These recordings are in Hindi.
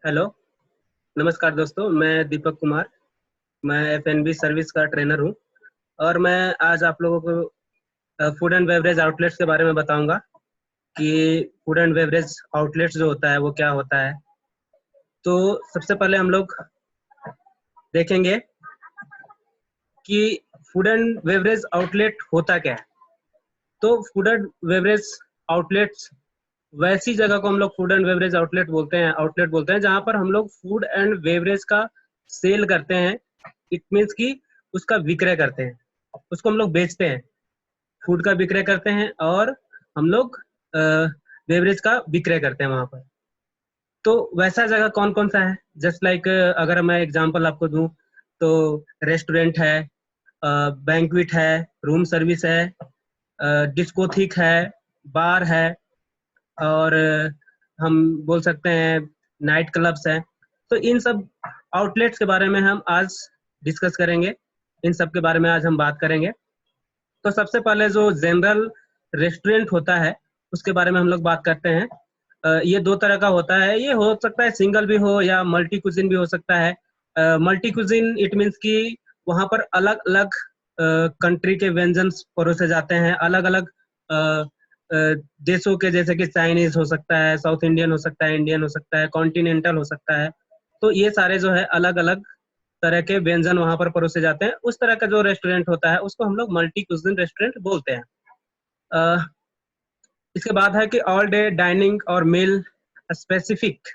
हेलो, नमस्कार दोस्तों। मैं दीपक कुमार। मैं एफएनबी सर्विस का ट्रेनर हूँ और मैं आज आप लोगों को फूड एंड बेवरेज आउटलेट्स के बारे में बताऊंगा कि फूड एंड बेवरेज आउटलेट्स जो होता है वो क्या होता है। तो सबसे पहले हम लोग देखेंगे कि फूड एंड बेवरेज आउटलेट होता क्या है। तो फूड एंड बेवरेज आउटलेट्स वैसी जगह को हम लोग फूड एंड बेवरेज आउटलेट बोलते हैं जहां पर हम लोग फूड एंड बेवरेज का सेल करते हैं। इट मीन्स कि उसका विक्रय करते हैं, उसको हम लोग बेचते हैं। फूड का विक्रय करते हैं और हम लोग बेवरेज का विक्रय करते हैं वहां पर। तो वैसा जगह कौन कौन सा है? जस्ट लाइक अगर मैं एग्जांपल आपको दूं तो रेस्टोरेंट है, बैंक्वेट है, रूम सर्विस है, डिस्कोथिक है, बार है, और हम बोल सकते हैं नाइट क्लब्स हैं। तो इन सब आउटलेट्स के बारे में हम आज डिस्कस करेंगे, इन सब के बारे में आज हम बात करेंगे। तो सबसे पहले जो जनरल रेस्टोरेंट होता है उसके बारे में हम लोग बात करते हैं। ये दो तरह का होता है, ये हो सकता है सिंगल भी हो या मल्टी कुजिन भी हो सकता है। मल्टी कुजिन इट मीन्स कि वहाँ पर अलग अलग कंट्री के व्यंजन परोसे जाते हैं, अलग अलग देशों के, जैसे कि चाइनीज हो सकता है, साउथ इंडियन हो सकता है, इंडियन हो सकता है, कॉन्टिनेंटल हो सकता है। तो ये सारे जो है अलग अलग तरह के व्यंजन वहां पर परोसे जाते हैं। उस तरह का जो रेस्टोरेंट होता है उसको हम लोग मल्टी कुजिन रेस्टोरेंट बोलते हैं। अ, इसके बाद है कि ऑल डे डाइनिंग और मील स्पेसिफिक।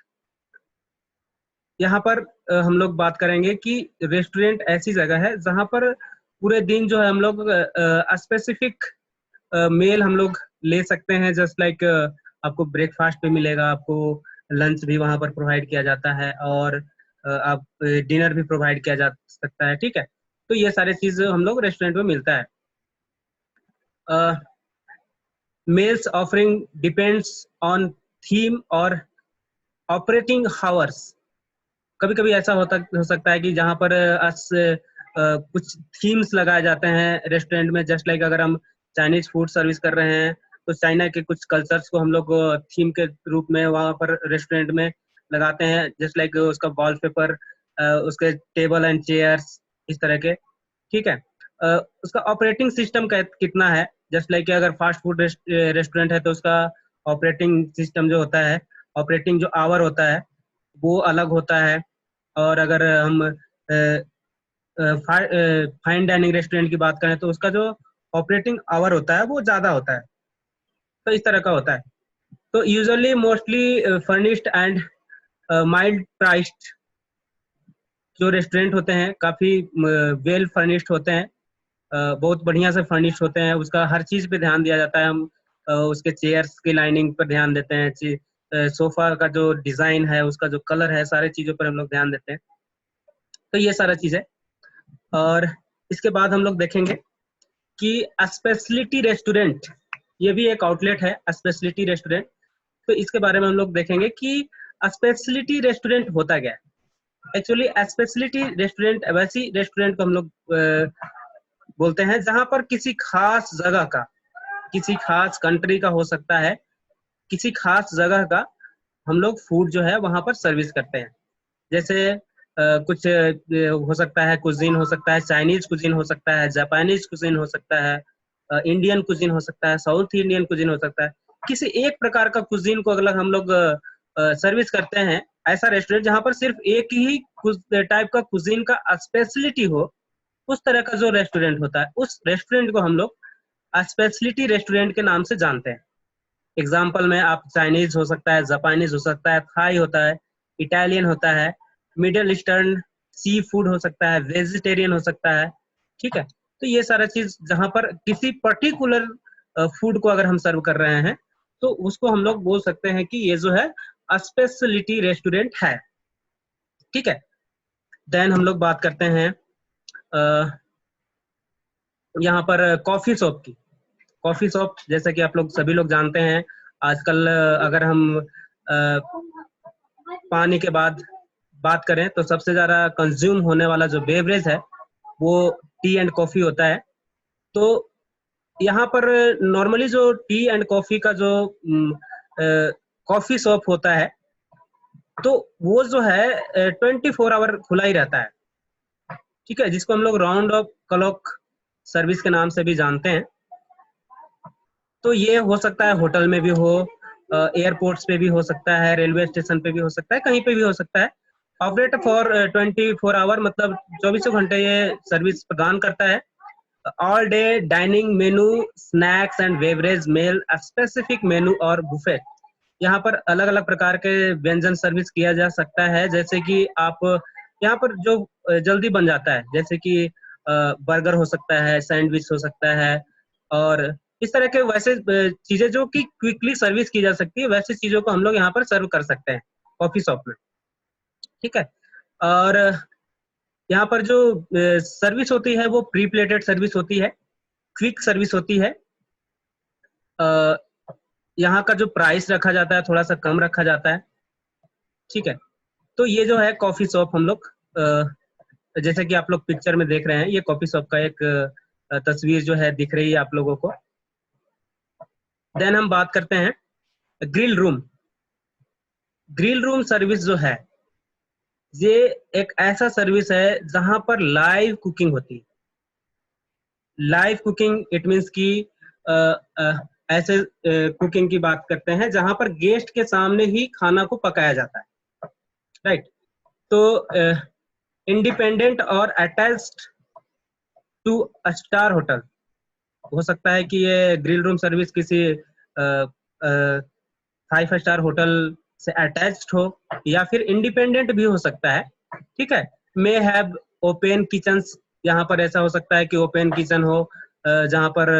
यहाँ पर हम लोग बात करेंगे कि रेस्टोरेंट ऐसी जगह है जहाँ पर पूरे दिन जो है हम लोग स्पेसिफिक मेल हम लोग ले सकते हैं। जस्ट लाइक आपको ब्रेकफास्ट भी मिलेगा, आपको लंच भी वहाँ पर प्रोवाइड किया जाता है, और आप डिनर भी प्रोवाइड किया जा सकता है। ठीक है, तो ये सारे चीज हम लोग रेस्टोरेंट में मिलता है। Meals offering depends on theme और ऑपरेटिंग हावर्स। कभी कभी ऐसा हो सकता है कि जहाँ पर कुछ थीम्स लगाए जाते हैं रेस्टोरेंट में। जस्ट लाइक अगर हम चाइनीज फूड सर्विस कर रहे हैं तो चाइना के कुछ कल्चर्स को हम लोग थीम के रूप में वहाँ पर रेस्टोरेंट में लगाते हैं। जस्ट लाइक उसका वॉलपेपर, उसके टेबल एंड चेयर्स, इस तरह के। ठीक है। उसका ऑपरेटिंग सिस्टम कितना है? जस्ट लाइक अगर फास्ट फूड रेस्टोरेंट है तो उसका ऑपरेटिंग सिस्टम जो होता है, ऑपरेटिंग जो आवर होता है वो अलग होता है। और अगर हम फाइन डाइनिंग रेस्टोरेंट की बात करें तो उसका जो ऑपरेटिंग आवर होता है वो ज़्यादा होता है। तो इस तरह का होता है। तो usually mostly furnished and mild priced जो रेस्टोरेंट होते हैं काफ़ी वेल फर्निश्ड होते हैं, बहुत बढ़िया से फर्निश्ड होते हैं। उसका हर चीज़ पे ध्यान दिया जाता है। हम उसके चेयर्स की लाइनिंग पर ध्यान देते हैं, सोफा का जो डिज़ाइन है, उसका जो कलर है, सारे चीज़ों पर हम लोग ध्यान देते हैं। तो ये सारा चीज़ है। और इसके बाद हम लोग देखेंगे कि स्पेशलिटी रेस्टोरेंट, ये भी एक आउटलेट है, स्पेशलिटी रेस्टोरेंट। तो इसके बारे में हम लोग देखेंगे कि स्पेशलिटी रेस्टोरेंट होता क्या है। एक्चुअली स्पेशलिटी रेस्टोरेंट वैसी रेस्टोरेंट को हम लोग बोलते हैं जहां पर किसी खास जगह का, किसी खास कंट्री का हो सकता है, किसी खास जगह का हम लोग फूड जो है वहां पर सर्विस करते हैं। जैसे कुछ हो सकता है कुजीन, हो सकता है चाइनीज कुजीन, हो सकता है जापानीज कुजीन, हो सकता है इंडियन कुजीन, हो सकता है साउथ इंडियन कुजीन, हो सकता है किसी एक प्रकार का कुजीन को अगर हम लोग सर्विस करते हैं। ऐसा रेस्टोरेंट जहां पर सिर्फ एक ही टाइप का कुजीन का स्पेशलिटी हो, उस तरह का जो रेस्टोरेंट होता है उस रेस्टोरेंट को हम लोग स्पेशलिटी रेस्टोरेंट के नाम से जानते हैं। एग्जाम्पल में आप चाइनीज हो सकता है, जापानीज हो सकता है, थाई होता है, इटालियन होता है, मिडिल ईस्टर्न सी फूड हो सकता है, वेजिटेरियन हो सकता है। ठीक है। तो ये सारा चीज जहां पर किसी पर्टिकुलर फूड को अगर हम सर्व कर रहे हैं तो उसको हम लोग बोल सकते हैं कि ये जो है स्पेशलिटी रेस्टोरेंट है। ठीक है। देन हम लोग बात करते हैं यहाँ पर कॉफी शॉप की। कॉफी शॉप जैसा कि आप लोग सभी लोग जानते हैं, आजकल अगर हम पानी के बाद बात करें तो सबसे ज्यादा कंज्यूम होने वाला जो बेवरेज है वो टी एंड कॉफी होता है। तो यहाँ पर नॉर्मली जो टी एंड कॉफी का जो कॉफी शॉप होता है तो वो जो है 24 आवर खुला ही रहता है, ठीक है, जिसको हम लोग राउंड ऑफ क्लॉक सर्विस के नाम से भी जानते हैं। तो ये हो सकता है होटल में भी हो, एयरपोर्ट्स पे भी हो सकता है, रेलवे स्टेशन पे भी हो सकता है, कहीं पे भी हो सकता है। ऑपरेट फॉर 24 आवर मतलब 24 घंटे ये सर्विस प्रदान करता है। All day dining menu, snacks and beverage meal, specific menu और बुफे। यहाँ पर अलग अलग प्रकार के व्यंजन सर्विस किया जा सकता है, जैसे कि आप यहाँ पर जो जल्दी बन जाता है, जैसे कि बर्गर हो सकता है, सैंडविच हो सकता है, और इस तरह के वैसे चीजें जो कि क्विकली सर्विस की जा सकती है, वैसी चीजों को हम लोग यहाँ पर सर्व कर सकते हैं कॉफी शॉप में, ठीक है। और यहाँ पर जो सर्विस होती है वो प्री प्लेटेड सर्विस होती है, क्विक सर्विस होती है। यहाँ का जो प्राइस रखा जाता है थोड़ा सा कम रखा जाता है, ठीक है। तो ये जो है कॉफी शॉप हम लोग जैसे कि आप लोग पिक्चर में देख रहे हैं, ये कॉफी शॉप का एक तस्वीर जो है दिख रही है आप लोगों को। देन हम बात करते हैं grill room. Grill room service जो है ये एक ऐसा सर्विस है जहां पर लाइव कुकिंग होती है। लाइव कुकिंग इट मीन्स कि ऐसे कुकिंग की बात करते हैं जहां पर गेस्ट के सामने ही खाना को पकाया जाता है, राइट। तो इंडिपेंडेंट और अटैच्ड टू स्टार होटल, हो सकता है कि ये ग्रिल रूम सर्विस किसी 5 स्टार होटल से अटैच्ड हो, या फिर इंडिपेंडेंट भी हो सकता है, ठीक है। मे हैव ओपन किचन, यहाँ पर ऐसा हो सकता है कि ओपन किचन हो जहाँ पर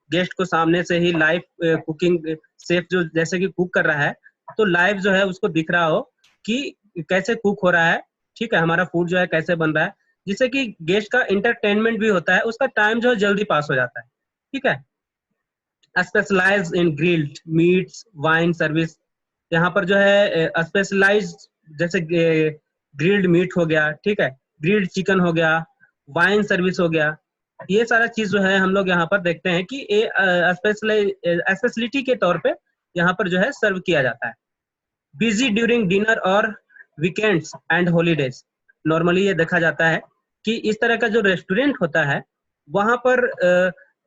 गेस्ट को सामने से ही लाइव कुकिंग, शेफ जो जैसे कि कुक कर रहा है तो लाइव जो है उसको दिख रहा हो कि कैसे कुक हो रहा है, ठीक है, हमारा फूड जो है कैसे बन रहा है, जिससे कि गेस्ट का इंटरटेनमेंट भी होता है, उसका टाइम जो है जल्दी पास हो जाता है, ठीक है। स्पेशलाइज इन ग्रिल्ड मीट्स वाइन सर्विस, यहाँ पर जो है स्पेशलाइज जैसे ग्रिल्ड मीट हो गया, ठीक है, ग्रिल्ड चिकन हो गया, वाइन सर्विस हो गया, ये सारा चीज जो है हम लोग यहाँ पर देखते हैं कि स्पेशलिटी के तौर पे यहाँ पर जो है सर्व किया जाता है। बिजी ड्यूरिंग डिनर और वीकेंड्स एंड हॉलीडेज, नॉर्मली ये देखा जाता है कि इस तरह का जो रेस्टोरेंट होता है वहां पर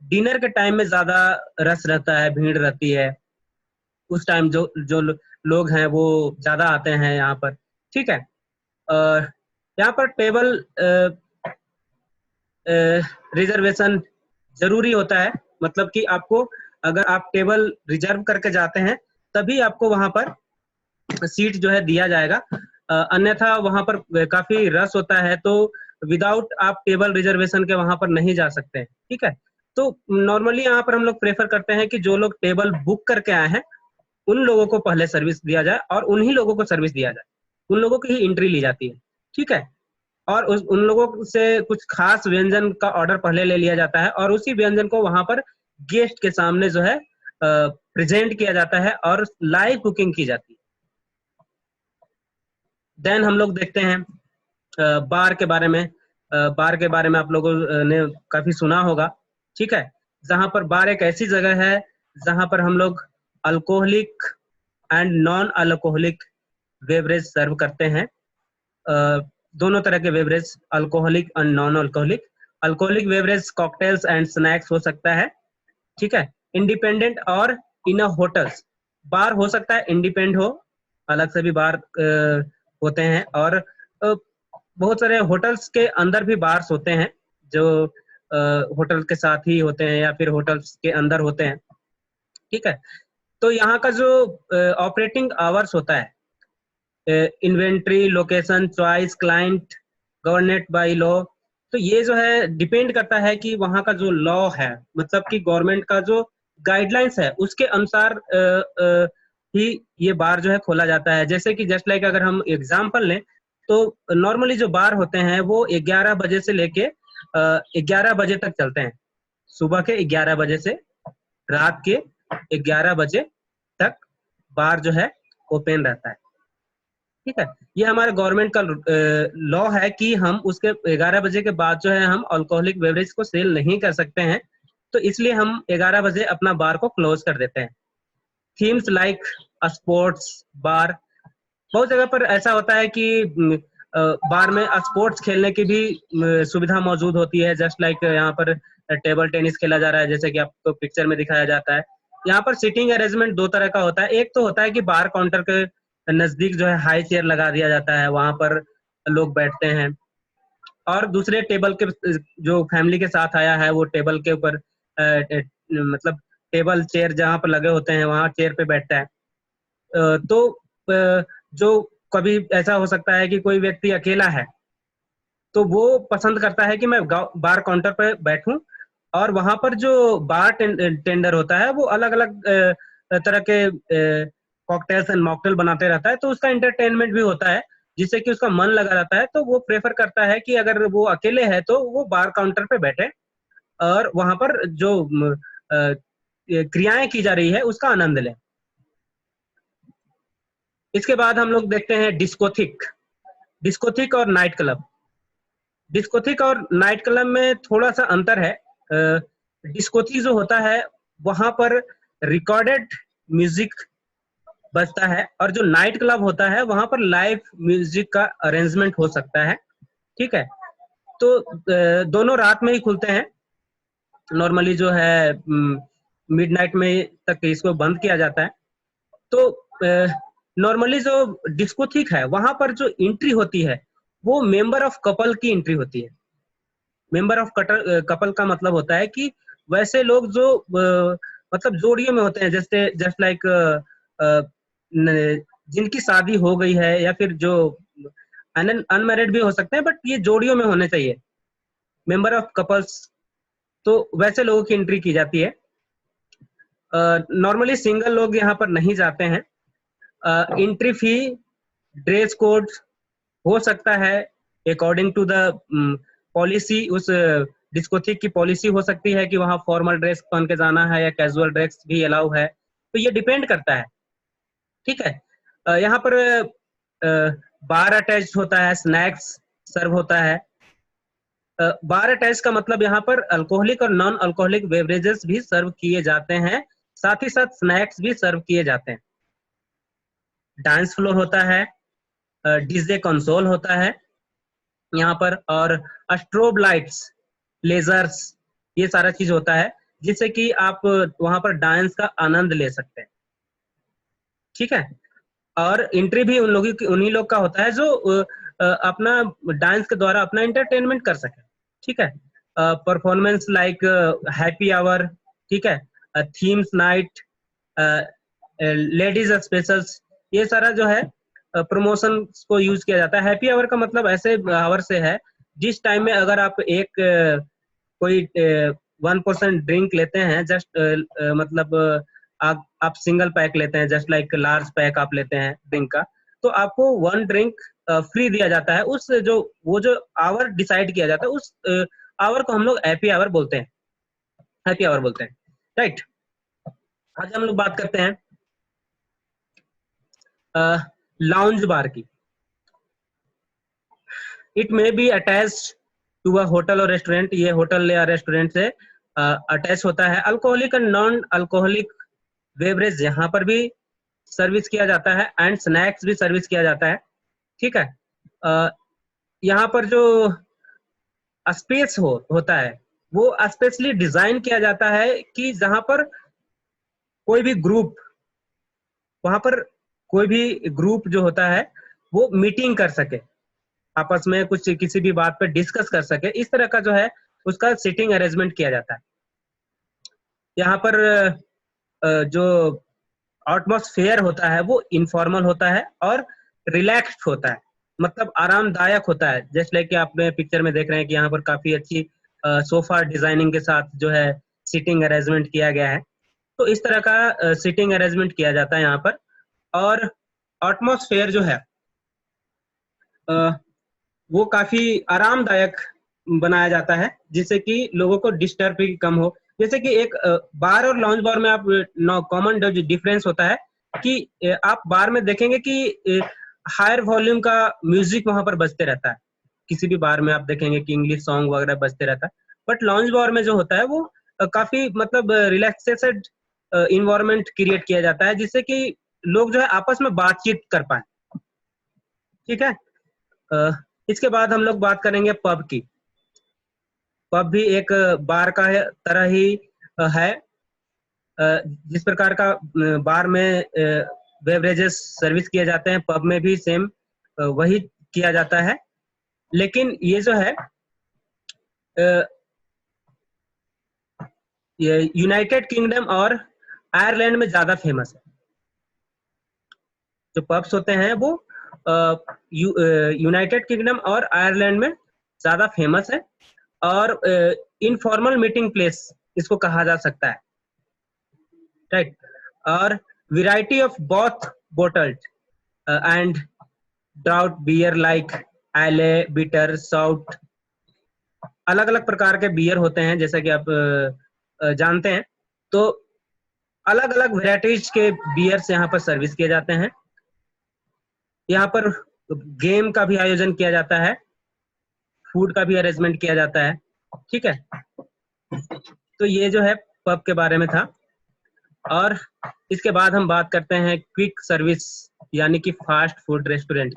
डिनर के टाइम में ज्यादा रश रहता है, भीड़ रहती है, उस टाइम जो जो लोग हैं वो ज्यादा आते हैं यहाँ पर, ठीक है। और यहाँ पर टेबल रिजर्वेशन जरूरी होता है, मतलब कि आपको अगर आप टेबल रिजर्व करके जाते हैं तभी आपको वहां पर सीट जो है दिया जाएगा, अन्यथा वहां पर काफी रश होता है तो विदाउट आप टेबल रिजर्वेशन के वहां पर नहीं जा सकते हैं, ठीक है। तो नॉर्मली यहाँ पर हम लोग प्रेफर करते हैं कि जो लोग टेबल बुक करके आए हैं उन लोगों को पहले सर्विस दिया जाए और उन्हीं लोगों को सर्विस दिया जाए, उन लोगों की ही एंट्री ली जाती है, ठीक है। और उन लोगों से कुछ खास व्यंजन का ऑर्डर पहले ले लिया जाता है और उसी व्यंजन को वहां पर गेस्ट के सामने जो है प्रेजेंट किया जाता है और लाइव कुकिंग की जाती है। देन हम लोग देखते हैं बार के बारे में। बार के बारे में आप लोगों ने काफी सुना होगा, ठीक है, जहां पर बार एक ऐसी जगह है जहां पर हम लोग alcoholic and non alcoholic beverage serve करते हैं। दोनों तरह के beverage, alcoholic and non alcoholic. Alcoholic beverage cocktails and snacks हो सकता है, ठीक है, इंडिपेंडेंट और इन होटल्स। बार हो सकता है इंडिपेंडेंट हो, अलग से भी बार होते हैं, और बहुत सारे होटल्स के अंदर भी बार्स होते हैं जो होटल के साथ ही होते हैं या फिर होटल्स के अंदर होते हैं, ठीक है। तो यहाँ का जो ऑपरेटिंग आवर्स होता है, inventory, location, choice, client, governed by law, तो ये जो है डिपेंड करता है कि वहाँ का जो लॉ है, मतलब कि गवर्नमेंट का जो गाइडलाइंस है उसके अनुसार ही ये बार जो है खोला जाता है। जैसे कि जस्ट लाइक अगर हम एग्जांपल लें तो नॉर्मली जो बार होते हैं वो 11 बजे से लेके 11 बजे तक चलते हैं, सुबह के 11 बजे से रात के 11 बजे तक बार जो है ओपन रहता है, ठीक है। ये हमारे गवर्नमेंट का लॉ है कि हम उसके 11 बजे के बाद जो है हम अल्कोहलिक बेवरेज को सेल नहीं कर सकते हैं, तो इसलिए हम 11 बजे अपना बार को क्लोज कर देते हैं। थीम्स लाइक स्पोर्ट्स बार, बहुत जगह पर ऐसा होता है कि बार में स्पोर्ट्स खेलने की भी सुविधा मौजूद होती है, जस्ट लाइक यहाँ पर टेबल टेनिस खेला जा रहा है जैसे कि आपको पिक्चर में दिखाया जाता है। यहाँ पर सीटिंग अरेंजमेंट दो तरह का होता है। एक तो होता है कि बार काउंटर के नजदीक जो है हाई चेयर लगा दिया जाता है, वहां पर लोग बैठते हैं, और दूसरे टेबल के जो फैमिली के साथ आया है वो टेबल के ऊपर मतलब टेबल चेयर जहाँ पर लगे होते हैं वहां चेयर पे बैठता है। तो जो कभी ऐसा हो सकता है कि कोई व्यक्ति अकेला है तो वो पसंद करता है कि मैं बार काउंटर पर बैठूं, और वहां पर जो बार टेंडर होता है वो अलग अलग तरह के कॉकटेल्स एंड मॉकटेल बनाते रहता है, तो उसका एंटरटेनमेंट भी होता है जिससे कि उसका मन लगा रहता है। तो वो प्रेफर करता है कि अगर वो अकेले है तो वो बार काउंटर पे बैठे और वहां पर जो क्रियाएं की जा रही है उसका आनंद लें। इसके बाद हम लोग देखते हैं डिस्कोथिक। डिस्कोथिक और नाइट क्लब। डिस्कोथिक और नाइट क्लब में थोड़ा सा अंतर है। डिस्कोथिक जो होता है वहां पर रिकॉर्डेड म्यूजिक बजता है, और जो नाइट क्लब होता है वहां पर लाइव म्यूजिक का अरेंजमेंट हो सकता है। ठीक है, तो दोनों रात में ही खुलते हैं। नॉर्मली जो है मिडनाइट में तक इसको बंद किया जाता है। तो नॉर्मली जो डिस्कोथिक है वहां पर जो एंट्री होती है वो मेंबर ऑफ कपल की एंट्री होती है। मेंबर ऑफ कपल का मतलब होता है कि वैसे लोग जो मतलब जोड़ियों में होते हैं, जैसे जस्ट लाइक जिनकी शादी हो गई है या फिर जो अनमैरिड भी हो सकते हैं, बट ये जोड़ियों में होने चाहिए, मेंबर ऑफ कपल्स। तो वैसे लोगों की एंट्री की जाती है। नॉर्मली सिंगल लोग यहाँ पर नहीं जाते हैं। एंट्री फी, ड्रेस कोड हो सकता है अकॉर्डिंग टू द पॉलिसी। उस डिस्कोथिक की पॉलिसी हो सकती है कि वहाँ फॉर्मल ड्रेस पहन के जाना है या कैजुअल ड्रेस भी अलाउ है, तो ये डिपेंड करता है। ठीक है, यहाँ पर बार अटैच होता है, स्नैक्स सर्व होता है। बार अटैच का मतलब यहाँ पर अल्कोहलिक और नॉन अल्कोहलिक बेवरेजेस भी सर्व किए जाते हैं, साथ ही साथ स्नैक्स भी सर्व किए जाते हैं। डांस फ्लोर होता है, डीजे कंसोल होता है यहाँ पर, और स्ट्रोब लाइट्स, लेजर्स, ये सारा चीज होता है जिससे कि आप वहां पर डांस का आनंद ले सकते हैं। ठीक है, और एंट्री भी उन्हीं लोग का होता है जो अपना डांस के द्वारा अपना एंटरटेनमेंट कर सके। ठीक है, परफॉर्मेंस लाइक हैप्पी आवर, ठीक है, थीम्स नाइट, लेडीज स्पेशल्स, ये सारा जो है प्रमोशन को यूज किया जाता है। हैप्पी आवर का मतलब ऐसे आवर से है जिस टाइम में अगर आप एक कोई 1% ड्रिंक लेते हैं, जस्ट मतलब आप सिंगल पैक लेते हैं, जस्ट लाइक लार्ज पैक आप लेते हैं ड्रिंक का, तो आपको 1 ड्रिंक फ्री दिया जाता है। उस जो वो जो आवर डिसाइड किया जाता है उस आवर को हम लोग हैप्पी आवर बोलते हैं, हैप्पी आवर बोलते हैं। राइट, आज हम लोग बात करते हैं लाउंज बार की। It may be attached to a hotel और रेस्टोरेंट। ये होटल या रेस्टोरेंट से अटैच होता है। Alcoholic and non alcoholic beverage यहाँ पर भी सर्विस किया जाता है, एंड स्नैक्स भी सर्विस किया जाता है। ठीक है, यहाँ पर जो स्पेस होता है वो स्पेशली डिजाइन किया जाता है कि जहां पर कोई भी ग्रुप, वहां पर कोई भी ग्रुप जो होता है वो मीटिंग कर सके, आपस में कुछ किसी भी बात पे डिस्कस कर सके, इस तरह का जो है उसका सीटिंग अरेंजमेंट किया जाता है। यहाँ पर जो एटमॉस्फेयर होता है वो इनफॉर्मल होता है और रिलैक्स्ड होता है, मतलब आरामदायक होता है। जैसे लाइक कि आपने पिक्चर में देख रहे हैं कि यहाँ पर काफी अच्छी सोफा डिजाइनिंग के साथ जो है सीटिंग अरेंजमेंट किया गया है। तो इस तरह का सीटिंग अरेंजमेंट किया जाता है यहाँ पर। और एटमॉस्फेयर जो है वो काफी आरामदायक बनाया जाता है जिससे कि लोगों को डिस्टर्ब भी कम हो। जैसे कि एक बार और लॉन्च बार में आप कॉमन जो डिफरेंस होता है कि आप बार में देखेंगे कि हायर वॉल्यूम का म्यूजिक वहां पर बजते रहता है। किसी भी बार में आप देखेंगे कि इंग्लिश सॉन्ग वगैरह बजते रहता है, बट लॉन्च बार में जो होता है वो काफी मतलब रिलैक्सेड इन्वायरमेंट क्रिएट किया जाता है जिससे कि लोग जो है आपस में बातचीत कर पाए। ठीक है। इसके बाद हम लोग बात करेंगे पब की। पब भी एक बार का तरह ही है। जिस प्रकार का बार में बेवरेजेस सर्विस किए जाते हैं, पब में भी सेम वही किया जाता है। लेकिन ये जो है यूनाइटेड किंगडम और आयरलैंड में ज्यादा फेमस है। जो पब्स होते हैं वो यूनाइटेड किंगडम और आयरलैंड में ज्यादा फेमस है, और इनफॉर्मल मीटिंग प्लेस इसको कहा जा सकता है, राइट। और variety of both bottled and draught beer like ale, bitter, stout, अलग अलग प्रकार के बियर होते हैं जैसा कि आप जानते हैं। तो अलग अलग वेराइटीज के बियर्स यहाँ पर सर्विस किए जाते हैं। यहाँ पर गेम का भी आयोजन किया जाता है, फूड का भी अरेंजमेंट किया जाता है, ठीक है। तो ये जो है पब के बारे में था। और इसके बाद हम बात करते हैं क्विक सर्विस यानी कि फास्ट फूड रेस्टोरेंट,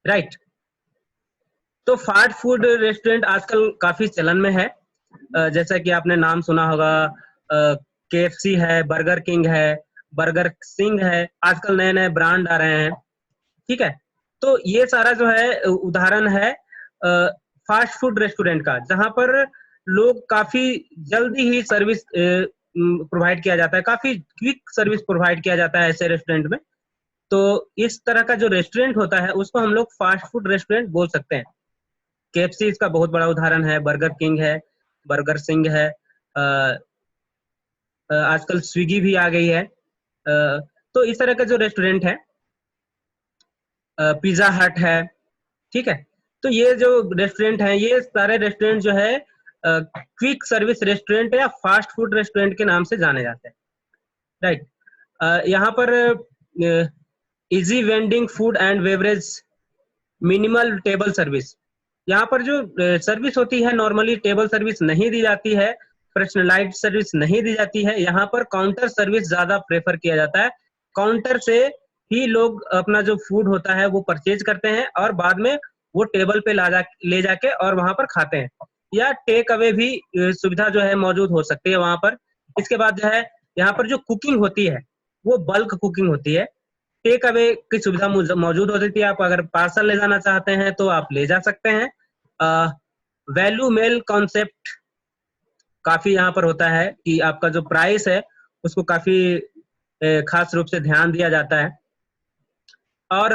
राइट। तो फास्ट फूड रेस्टोरेंट आजकल काफी चलन में है। जैसा कि आपने नाम सुना होगा, KFC है, बर्गर किंग है, बर्गर सिंह है, आजकल नए नए ब्रांड आ रहे हैं, ठीक है। तो ये सारा जो है उदाहरण है फास्ट फूड रेस्टोरेंट का, जहां पर लोग काफी जल्दी ही सर्विस प्रोवाइड किया जाता है, काफी क्विक सर्विस प्रोवाइड किया जाता है ऐसे रेस्टोरेंट में। तो इस तरह का जो रेस्टोरेंट होता है उसको हम लोग फास्ट फूड रेस्टोरेंट बोल सकते हैं। KFC इसका बहुत बड़ा उदाहरण है, बर्गर किंग है, बर्गर सिंह है, आजकल स्विगी भी आ गई है। तो इस तरह का जो रेस्टोरेंट है, पिज्जा हट है, ठीक है। तो ये जो रेस्टोरेंट है, ये सारे रेस्टोरेंट जो है क्विक सर्विस रेस्टोरेंट या फास्ट फूड रेस्टोरेंट के नाम से जाने जाते हैं, राइट। यहाँ पर easy vending food and beverage, minimal table service. यहाँ पर जो सर्विस होती है नॉर्मली टेबल सर्विस नहीं दी जाती है, पर्सनलाइज्ड सर्विस नहीं दी जाती है। यहाँ पर काउंटर सर्विस ज्यादा प्रेफर किया जाता है। काउंटर से ही लोग अपना जो फूड होता है वो परचेज करते हैं और बाद में वो टेबल पे ले जाके और वहां पर खाते हैं, या टेक अवे भी सुविधा जो है मौजूद हो सकती है वहां पर। इसके बाद जो है यहाँ पर जो कुकिंग होती है वो बल्क कुकिंग होती है। टेक अवे की सुविधा मौजूद होती है, आप अगर पार्सल ले जाना चाहते हैं तो आप ले जा सकते हैं। वैल्यू मेल कॉन्सेप्ट काफी यहाँ पर होता है कि आपका जो प्राइस है उसको काफी खास रूप से ध्यान दिया जाता है। और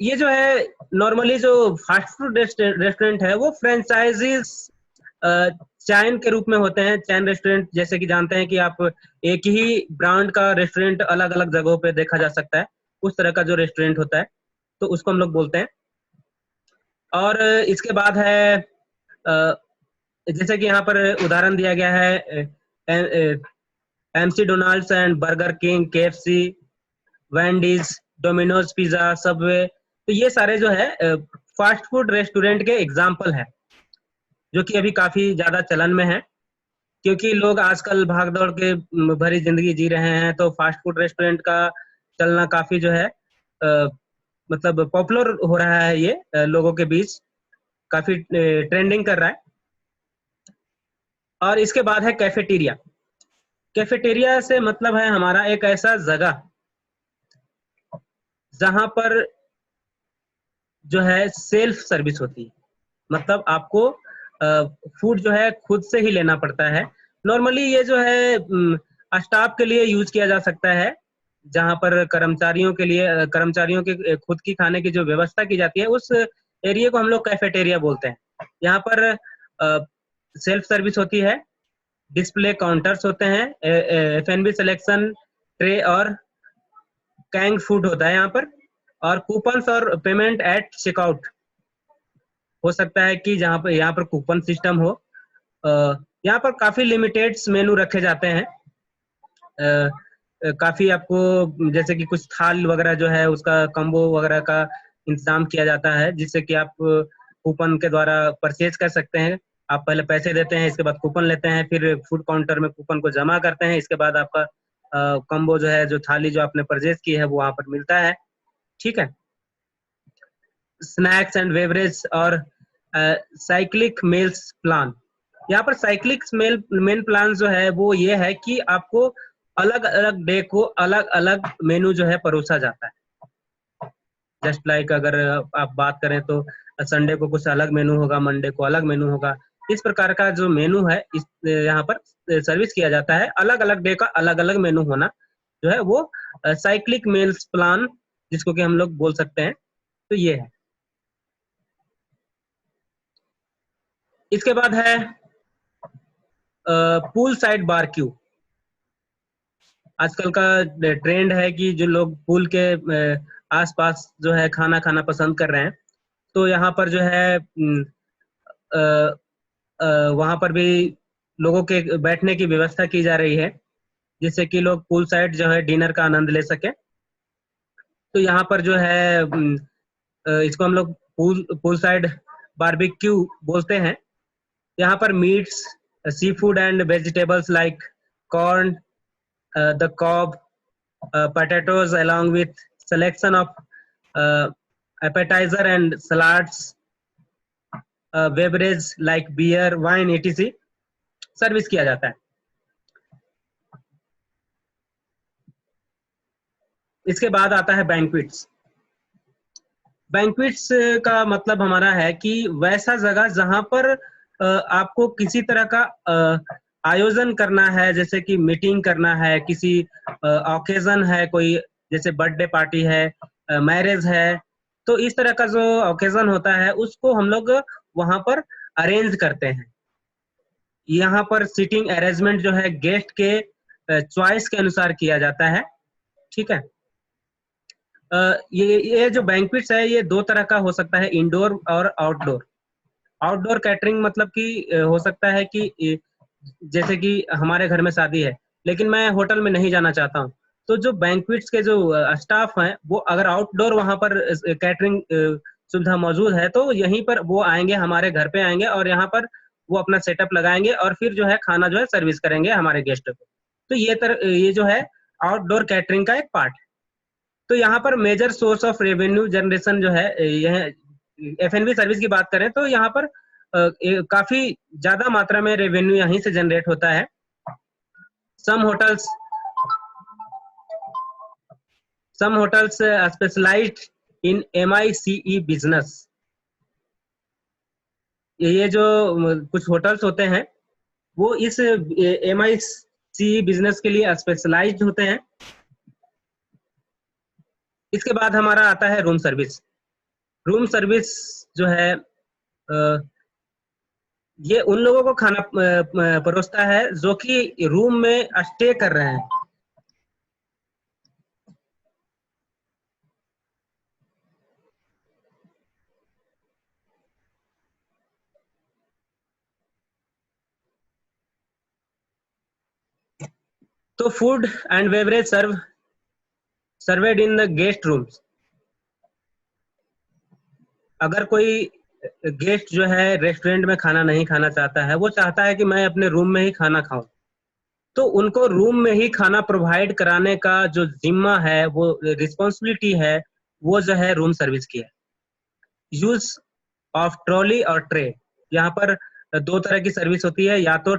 ये जो है नॉर्मली जो फास्ट फूड रेस्टोरेंट है वो फ्रेंचाइजीज चैन के रूप में होते हैं। चैन रेस्टोरेंट जैसे कि जानते हैं कि आप एक ही ब्रांड का रेस्टोरेंट अलग अलग जगहों पे देखा जा सकता है, उस तरह का जो रेस्टोरेंट होता है तो उसको हम लोग बोलते हैं। और इसके बाद है जैसे कि यहाँ पर उदाहरण दिया गया है MC Donald's and Burger King, KFC, Wendy's, Domino's pizza, Subway. तो ये सारे जो है फास्ट फूड रेस्टोरेंट के एग्जाम्पल है जो कि अभी काफी ज्यादा चलन में है, क्योंकि लोग आजकल भागदौड़ के भरी जिंदगी जी रहे हैं। तो फास्ट फूड रेस्टोरेंट का चलना काफी जो है मतलब पॉपुलर हो रहा है, ये लोगों के बीच काफी ट्रेंडिंग कर रहा है। और इसके बाद है कैफेटेरिया। कैफेटेरिया से मतलब है हमारा एक ऐसा जगह जहां पर जो है सेल्फ सर्विस होती है, मतलब आपको फूड जो है खुद से ही लेना पड़ता है। नॉर्मली ये जो है स्टाफ के लिए यूज किया जा सकता है, जहां पर कर्मचारियों के लिए कर्मचारियों के खुद की खाने की जो व्यवस्था की जाती है उस एरिया को हम लोग कैफेटेरिया बोलते हैं। यहाँ पर सेल्फ सर्विस होती है, डिस्प्ले काउंटर्स होते हैं, F&B सिलेक्शन ट्रे और कैंग फूड होता है यहाँ पर, और कूपन्स और पेमेंट एट चेकआउट हो सकता है कि जहाँ पर यहाँ पर कूपन सिस्टम हो। यहाँ पर काफी लिमिटेड मेनू रखे जाते हैं। काफी आपको जैसे कि कुछ थाल वगैरह जो है उसका कम्बो वगैरह का इंतजाम किया जाता है, जिससे कि आप कूपन के द्वारा परचेज कर सकते हैं। आप पहले पैसे देते हैं, इसके बाद कूपन लेते हैं, फिर फूड काउंटर में कूपन को जमा करते हैं, इसके बाद आपका कम्बो जो है, जो थाली जो आपने परचेज की है वो वहां पर मिलता है। ठीक है। स्नैक्स एंड बेवरेज और साइक्लिक मील्स प्लान। यहाँ पर साइक्लिक मेल प्लान जो है वो ये है कि आपको अलग अलग डे को अलग अलग मेनू जो है परोसा जाता है। जस्ट लाइक अगर आप बात करें तो संडे को कुछ अलग मेनू होगा, मंडे को अलग मेनू होगा। इस प्रकार का जो मेनू है इस यहाँ पर सर्विस किया जाता है। अलग अलग डे का अलग अलग मेनू होना जो है वो साइक्लिक मील्स प्लान जिसको कि हम लोग बोल सकते हैं। तो ये है। इसके बाद है पूल साइड बारक्यू। आजकल का ट्रेंड है कि जो लोग पूल के आसपास जो है खाना खाना पसंद कर रहे हैं। तो यहाँ पर जो है वहाँ पर भी लोगों के बैठने की व्यवस्था की जा रही है जिससे कि लोग पूल साइड जो है डिनर का आनंद ले सके। तो यहाँ पर जो है इसको हम लोग पूल साइड बारबेक्यू बोलते हैं। यहाँ पर meats, sea food and vegetables like corn, the cob, potatoes along with selection of appetizer and salads, beverage like beer, wine, etc. Service किया जाता है। इसके बाद आता है बैंक्वेट्स। बैंक्वेट्स का मतलब हमारा है कि वैसा जगह जहां पर आपको किसी तरह का आयोजन करना है, जैसे कि मीटिंग करना है, किसी ओकेजन है, कोई जैसे बर्थडे पार्टी है, मैरिज है। तो इस तरह का जो ओकेजन होता है उसको हम लोग वहां पर अरेंज करते हैं। यहाँ पर सीटिंग अरेंजमेंट जो है गेस्ट के चॉइस के अनुसार किया जाता है। ठीक है। ये जो बैंक्वेट्स है ये दो तरह का हो सकता है, इंडोर और आउटडोर। आउटडोर कैटरिंग मतलब कि हो सकता है कि जैसे कि हमारे घर में शादी है लेकिन मैं होटल में नहीं जाना चाहता हूँ, तो जो बैंक्वेट्स के जो स्टाफ हैं वो अगर आउटडोर वहां पर कैटरिंग सुविधा मौजूद है तो यहीं पर वो आएंगे, हमारे घर पे आएंगे और यहाँ पर वो अपना सेटअप लगाएंगे और फिर जो है खाना जो है सर्विस करेंगे हमारे गेस्ट को। तो ये जो है आउटडोर कैटरिंग का एक पार्ट है। तो यहाँ पर major source of revenue generation जो है यह F&B सर्विस की बात करें तो यहाँ पर काफी ज्यादा मात्रा में रेवेन्यू यहीं से जनरेट होता है। सम होटल्स स्पेशलाइज्ड इन MICE बिजनेस। ये जो कुछ होटल्स होते हैं वो इस MICE बिजनेस के लिए स्पेशलाइज्ड होते हैं। इसके बाद हमारा आता है रूम सर्विस। रूम सर्विस जो है ये उन लोगों को खाना परोसता है जो कि रूम में स्टे कर रहे हैं। तो food and beverage served in the guest rooms. अगर कोई गेस्ट जो है रेस्टोरेंट में खाना नहीं खाना चाहता है, वो चाहता है कि मैं अपने रूम में ही खाना खाऊं, तो उनको रूम में ही खाना प्रोवाइड कराने का जो जिम्मा है, वो रिस्पॉन्सिबिलिटी है, वो जो है रूम सर्विस की है। यूज ऑफ ट्रॉली और ट्रे। यहाँ पर दो तरह की सर्विस होती है, या तो